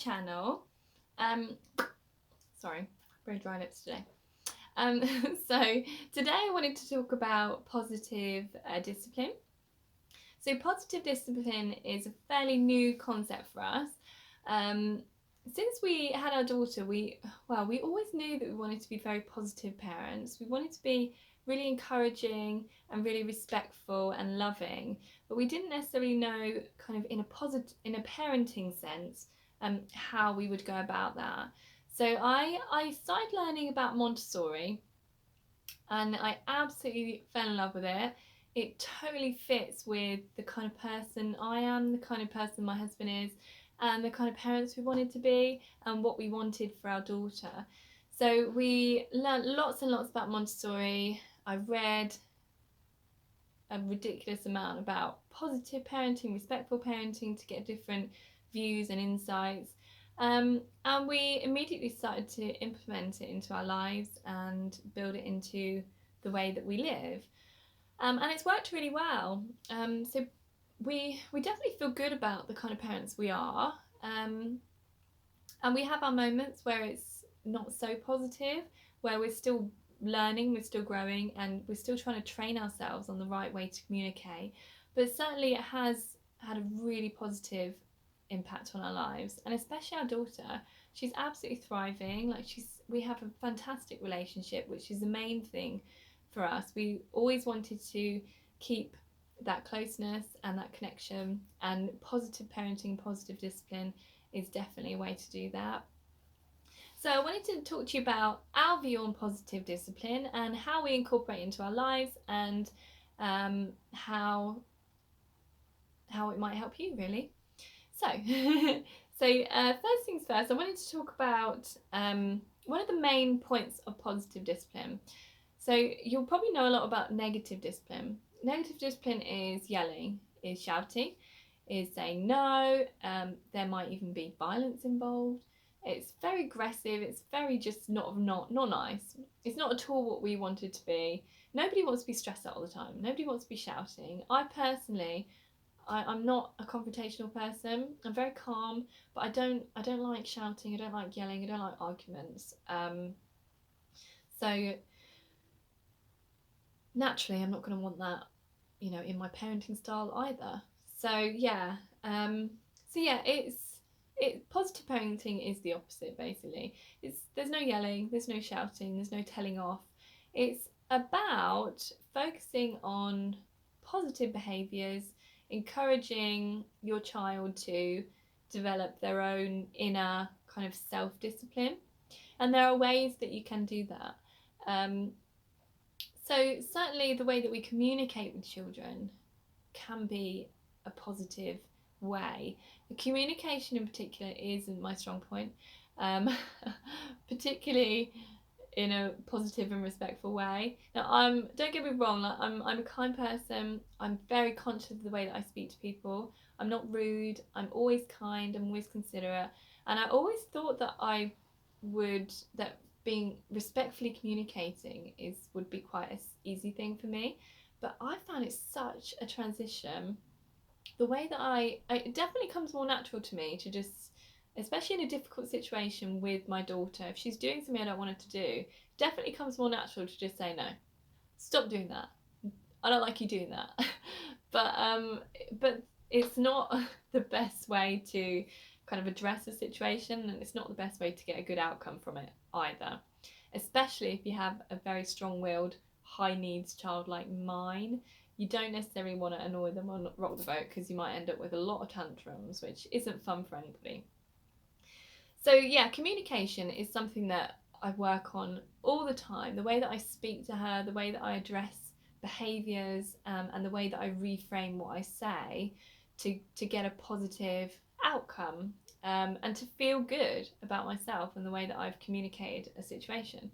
channel. Sorry, very dry lips today. So today I wanted to talk about positive discipline. So positive discipline is a fairly new concept for us. Since we had our daughter, we always knew that we wanted to be very positive parents. We wanted to be really encouraging and really respectful and loving, but we didn't necessarily know kind of in a parenting sense how we would go about that. So I started learning about Montessori, and I absolutely fell in love with it. It totally fits with the kind of person I am, the kind of person my husband is, and the kind of parents we wanted to be, and what we wanted for our daughter. So we learned lots and lots about Montessori. I read a ridiculous amount about positive parenting, respectful parenting, to get different views and insights. And we immediately started to implement it into our lives and build it into the way that we live. And it's worked really well. So we definitely feel good about the kind of parents we are. And we have our moments where it's not so positive, where we're still learning, we're still growing, and we're still trying to train ourselves on the right way to communicate. But certainly it has had a really positive impact on our lives, and especially our daughter. She's absolutely thriving. We have a fantastic relationship, which is the main thing for us. We always wanted to keep that closeness and that connection, and positive parenting, positive discipline is definitely a way to do that. So I wanted to talk to you about our view on positive discipline and how we incorporate it into our lives, and how it might help you, really. So, first things first, I wanted to talk about one of the main points of positive discipline. So you'll probably know a lot about negative discipline. Negative discipline is yelling, is shouting, is saying no. There might even be violence involved. It's very aggressive. It's very just not nice. It's not at all what we want it to be. Nobody wants to be stressed out all the time. Nobody wants to be shouting. I'm not a confrontational person. I'm very calm, but I don't like shouting. I don't like yelling. I don't like arguments. So naturally, I'm not going to want that, in my parenting style either. So yeah, it's positive parenting is the opposite, basically. There's no yelling, there's no shouting, there's no telling off. It's about focusing on positive behaviours, encouraging your child to develop their own inner kind of self-discipline, and there are ways that you can do that. So certainly the way that we communicate with children can be a positive way. The communication in particular isn't my strong point, particularly in a positive and respectful way. Now, don't get me wrong, I'm a kind person. I'm very conscious of the way that I speak to people. I'm not rude. I'm always kind. I'm always considerate, and I always thought that being respectfully communicating would be quite an easy thing for me, but I found it such a transition. The way that it definitely comes more natural to me to just, especially in a difficult situation with my daughter, if she's doing something I don't want her to do, it definitely comes more natural to just say no, stop doing that. I don't like you doing that. But it's not the best way to kind of address a situation, and it's not the best way to get a good outcome from it either, especially if you have a very strong-willed, high needs child like mine. You don't necessarily want to annoy them or rock the boat, because you might end up with a lot of tantrums, which isn't fun for anybody. So yeah, communication is something that I work on all the time. The way that I speak to her, the way that I address behaviours, and the way that I reframe what I say to get a positive outcome, and to feel good about myself and the way that I've communicated a situation.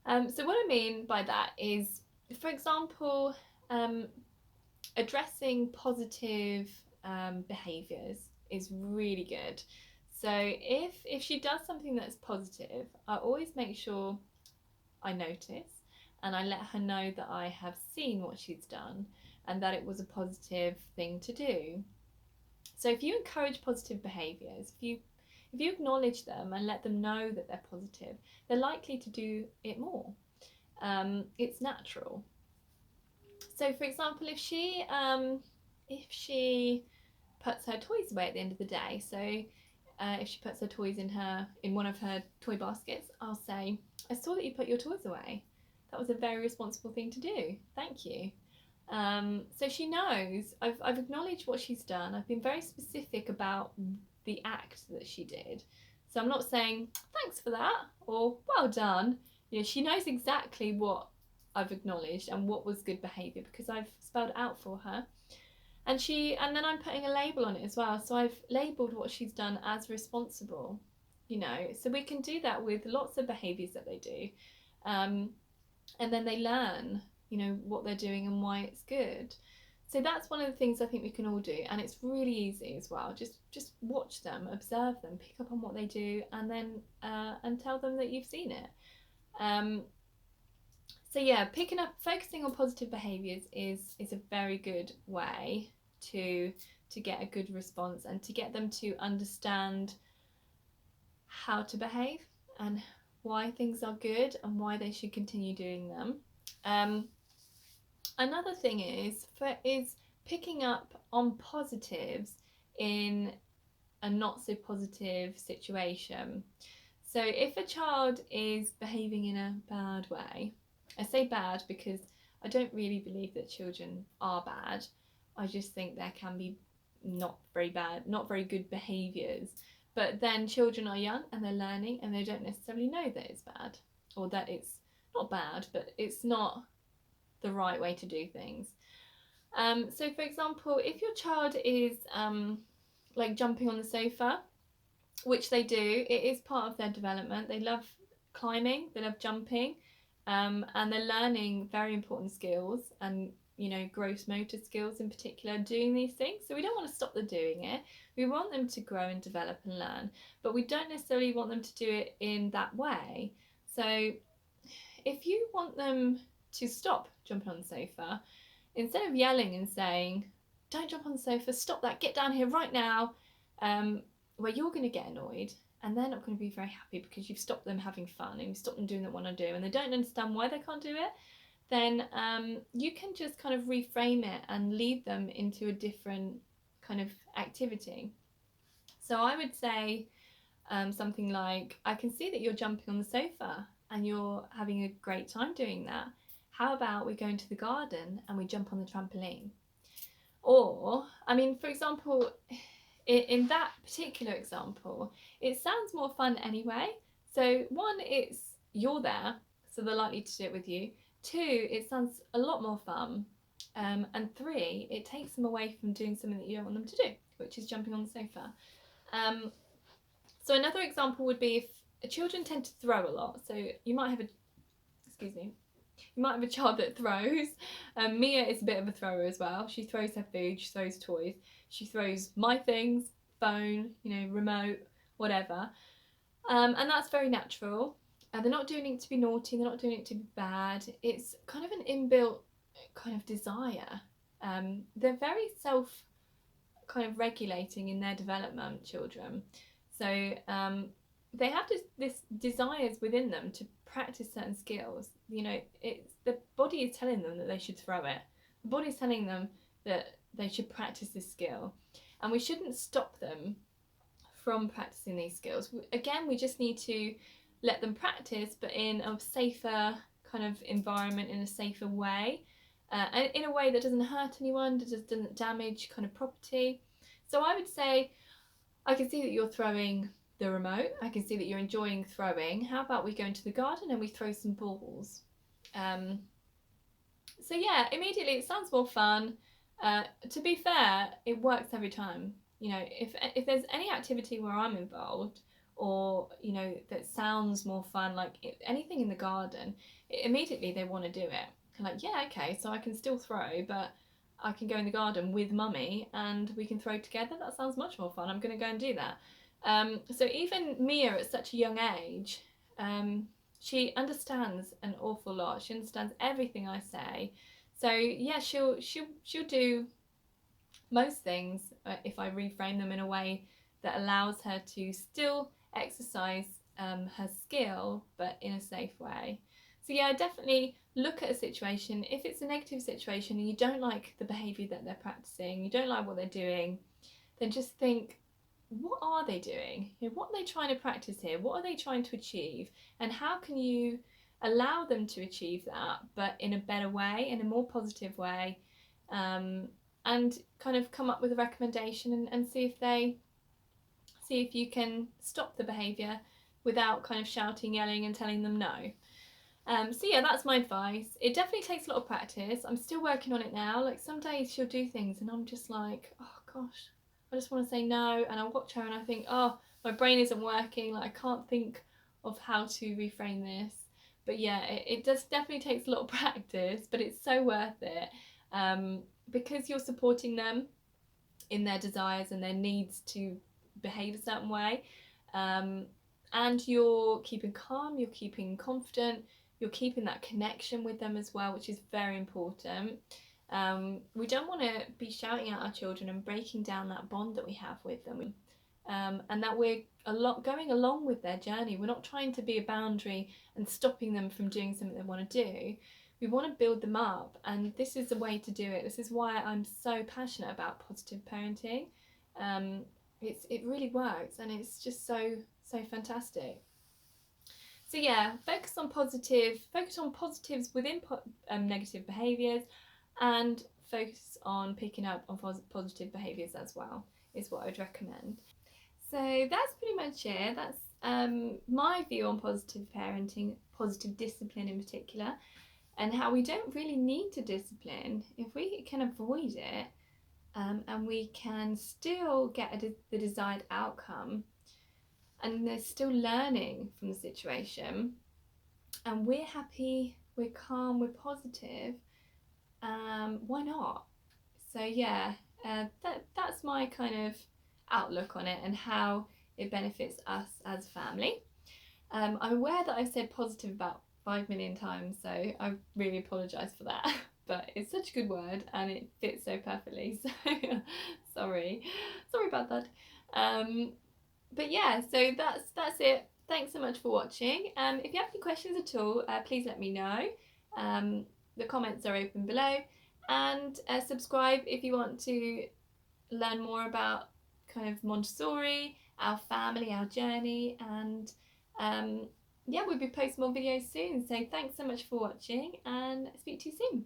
So what I mean by that is, for example, addressing positive behaviours is really good. So if she does something that's positive, I always make sure I notice, and I let her know that I have seen what she's done and that it was a positive thing to do. So if you encourage positive behaviours, if you acknowledge them and let them know that they're positive, they're likely to do it more. It's natural. So, for example, if she puts her toys away at the end of the day, so if she puts her toys in one of her toy baskets, I'll say, "I saw that you put your toys away. That was a very responsible thing to do. Thank you." So she knows I've acknowledged what she's done. I've been very specific about the act that she did. So I'm not saying thanks for that or well done. She knows exactly what I've acknowledged and what was good behaviour because I've spelled it out for her. And then I'm putting a label on it as well. So I've labelled what she's done as responsible. So we can do that with lots of behaviours that they do. And then they learn, what they're doing and why it's good. So that's one of the things I think we can all do, and it's really easy as well. Just watch them, observe them, pick up on what they do, and then and tell them that you've seen it. So yeah, focusing on positive behaviours is a very good way to get a good response and to get them to understand how to behave and why things are good and why they should continue doing them. Another thing is picking up on positives in a not so positive situation. So if a child is behaving in a bad way, I say bad because I don't really believe that children are bad. I just think there can be not very good behaviours. But then children are young and they're learning and they don't necessarily know that it's bad, or that it's not bad, but it's not the right way to do things. So for example, if your child is like jumping on the sofa, which they do, it is part of their development. They love climbing, they love jumping, and they're learning very important skills and gross motor skills in particular doing these things. So we don't want to stop them doing it. We want them to grow and develop and learn, but we don't necessarily want them to do it in that way. So if you want them to stop jumping on the sofa, instead of yelling and saying, "Don't jump on the sofa, stop that, get down here right now," where you're going to get annoyed and they're not going to be very happy because you've stopped them having fun and you've stopped them doing what they want to do and they don't understand why they can't do it, then you can just kind of reframe it and lead them into a different kind of activity. So I would say something like, "I can see that you're jumping on the sofa and you're having a great time doing that. How about we go into the garden and we jump on the trampoline?" Or, for example, in that particular example, it sounds more fun anyway. So one, it's you're there, so they're likely to do it with you. Two, it sounds a lot more fun. And three, it takes them away from doing something that you don't want them to do, which is jumping on the sofa. So another example would be if children tend to throw a lot. So you might have a child that throws. Mia is a bit of a thrower as well. She throws her food, she throws toys, she throws my things, phone, remote, whatever. And that's very natural. They're not doing it to be naughty, they're not doing it to be bad. It's kind of an inbuilt kind of desire. They're very self kind of regulating in their development, children. So they have this desires within them to practice certain skills. It's the body is telling them that they should throw it. The body is telling them that they should practice this skill, and we shouldn't stop them from practicing these skills. Again, we just need to let them practice, but in a safer kind of environment, in a safer way, and in a way that doesn't hurt anyone, that doesn't damage kind of property. So I would say, "I can see that you're throwing the remote. I can see that you're enjoying throwing. How about we go into the garden and we throw some balls?" So yeah, immediately it sounds more fun. To be fair, it works every time. If there's any activity where I'm involved, or that sounds more fun, like anything in the garden, immediately they want to do it. Like, yeah, okay, so I can still throw, but I can go in the garden with mummy and we can throw together. That sounds much more fun. I'm going to go and do that. So even Mia at such a young age, she understands an awful lot. She understands everything I say. So yeah, she'll do most things if I reframe them in a way that allows her to still exercise her skill, but in a safe way. So yeah, definitely look at a situation. If it's a negative situation and you don't like the behaviour that they're practicing, you don't like what they're doing, then just think, what are they doing? What are they trying to practice here? What are they trying to achieve? And how can you allow them to achieve that, but in a better way, in a more positive way, and kind of come up with a recommendation and see if you can stop the behaviour without kind of shouting, yelling, and telling them no. So yeah, that's my advice. It definitely takes a lot of practice. I'm still working on it now. Like some days she'll do things and I'm just like, oh gosh, I just want to say no. And I watch her and I think, oh, my brain isn't working. Like I can't think of how to reframe this. But yeah, it does definitely takes a lot of practice, but it's so worth it, because you're supporting them in their desires and their needs to behave a certain way. And you're keeping calm, you're keeping confident, you're keeping that connection with them as well, which is very important. We don't want to be shouting at our children and breaking down that bond that we have with them, and that we're going along with their journey. We're not trying to be a boundary and stopping them from doing something they want to do. We want to build them up, and this is the way to do it. This is why I'm so passionate about positive parenting. It really works, and it's just so fantastic. So yeah, focus on positives within negative behaviours, and focus on picking up on positive behaviours as well, is what I'd recommend. So that's pretty much it. That's my view on positive parenting, positive discipline in particular, and how we don't really need to discipline if we can avoid it, and we can still get the desired outcome, and they're still learning from the situation, and we're happy, we're calm, we're positive. Why not? So yeah, that's my kind of outlook on it and how it benefits us as a family. I'm aware that I've said positive about 5 million times, so I really apologise for that. But it's such a good word and it fits so perfectly. So sorry about that. But yeah, so that's it. Thanks so much for watching. If you have any questions at all, please let me know. The comments are open below, and subscribe if you want to learn more about kind of Montessori, our family, our journey, and yeah, we'll be posting more videos soon. So thanks so much for watching, and speak to you soon.